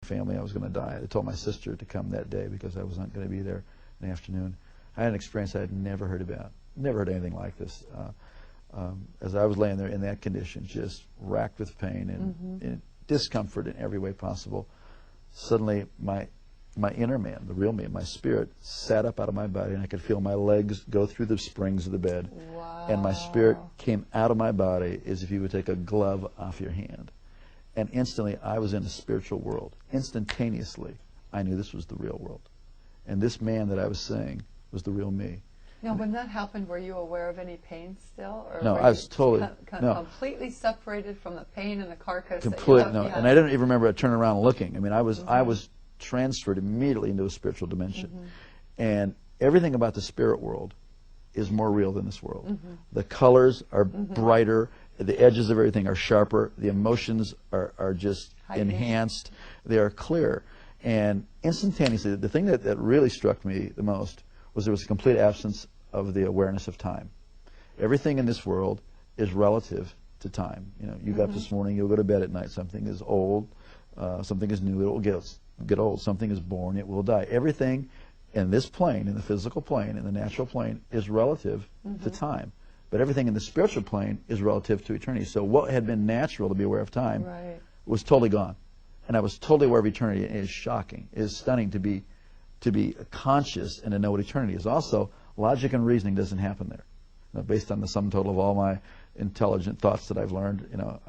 family I was going to die. I told my sister to come that day because I wasn't going to be there in the afternoon. I had an experience I had never heard about. Never heard anything like this. As I was laying there in that condition, just racked with pain and discomfort in every way possible, suddenly my inner man, the real me, my spirit, sat up out of my body, and I could feel my legs go through the springs of the bed. Wow. And my spirit came out of my body as if you would take a glove off your hand. And instantly, I was in a spiritual world. Instantaneously, I knew this was the real world. And this man that I was seeing was the real me. Now, when that happened, were you aware of any pain still? Or no, were I was totally completely separated from the pain and the carcass. Completely, no. And I didn't even remember turning around and looking. I mean, I was transferred immediately into a spiritual dimension. And everything about the spirit world is more real than this world. The colors are brighter. The edges of everything are sharper. The emotions are just enhanced. They are clear. And instantaneously, the thing that really struck me the most was there was a complete absence of the awareness of time. Everything in this world is relative to time. You know, you got up this morning, you'll go to bed at night. Something is old, something is new, it will get old. Something is born, it will die. Everything in this plane, in the physical plane, in the natural plane, is relative to time. But everything in the spiritual plane is relative to eternity. So what had been natural to be aware of time was totally gone. And I was totally aware of eternity. It is shocking. It is stunning to be conscious and to know what eternity is. Also, logic and reasoning doesn't happen there. You know, based on the sum total of all my intelligent thoughts that I've learned, you know,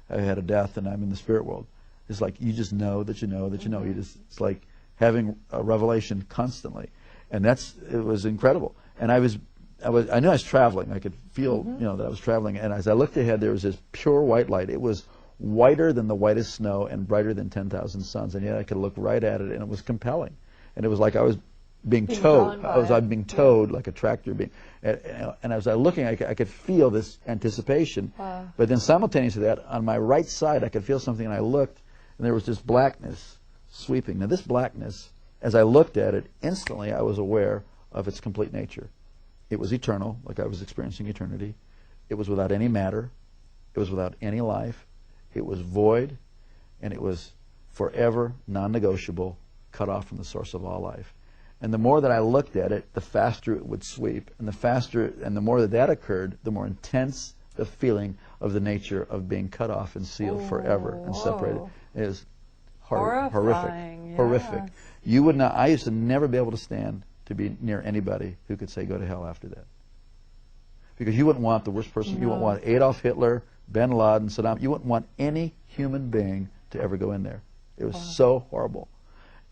I had a death and I'm in the spirit world. It's like you just know that you know that you know. It's like having a revelation constantly. And it was incredible. And I knew I was traveling. I could feel, you know, that I was traveling. And as I looked ahead, there was this pure white light. It was whiter than the whitest snow and brighter than 10,000 suns. And yet I could look right at it, and it was compelling. And it was like I was being towed. I was being towed like a tractor being. And as I was looking, I could feel this anticipation. Wow. But then simultaneous to that, on my right side, I could feel something, and I looked, and there was this blackness sweeping. Now, this blackness, as I looked at it, instantly I was aware of its complete nature. It was eternal, like I was experiencing eternity. It was without any matter. It was without any life. It was void, and it was forever, non-negotiable, cut off from the source of all life. And the more that I looked at it, the faster it would sweep. And the more that occurred, the more intense the feeling of the nature of being cut off and sealed forever and separated. It is horrific. Yes. Horrific. You would not. I used to never be able to stand to be near anybody who could say go to hell after that. Because you wouldn't want the worst person. You wouldn't want Adolf Hitler, bin Laden, Saddam. You wouldn't want any human being to ever go in there. It was so horrible.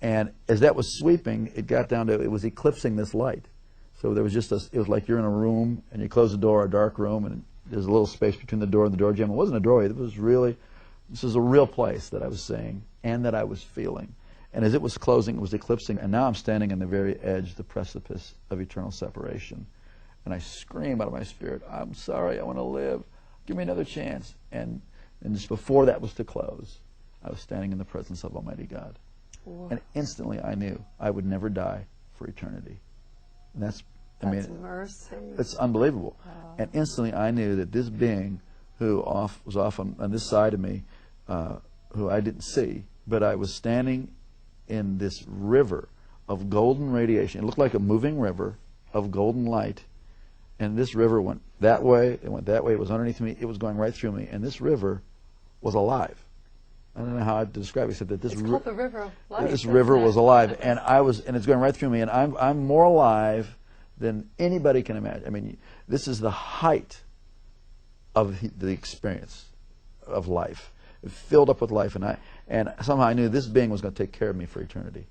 And as that was sweeping, it got down to, it was eclipsing this light. So there was just it was like you're in a room and you close the door, a dark room, and there's a little space between the door and the door jamb. It wasn't a doorway. It was really, this was a real place that I was seeing and that I was feeling. And as it was closing, it was eclipsing. And now I'm standing on the very edge, the precipice of eternal separation. And I scream out of my spirit, I'm sorry, I want to live. Give me another chance. And just before that was to close, I was standing in the presence of Almighty God. Whoa. And instantly I knew I would never die for eternity. And that's mercy. It's unbelievable. Wow. And instantly I knew that this being who was off on this side of me, who I didn't see, but I was standing in this river of golden radiation. It looked like a moving river of golden light. And this river went that way, it went that way, it was underneath me, it was going right through me. And this river was alive. I don't know how to describe it, except that this called the River of Life. This river was alive, and it's going right through me, and I'm more alive than anybody can imagine. I mean, this is the height of the experience of life, filled up with life, and somehow I knew this being was going to take care of me for eternity.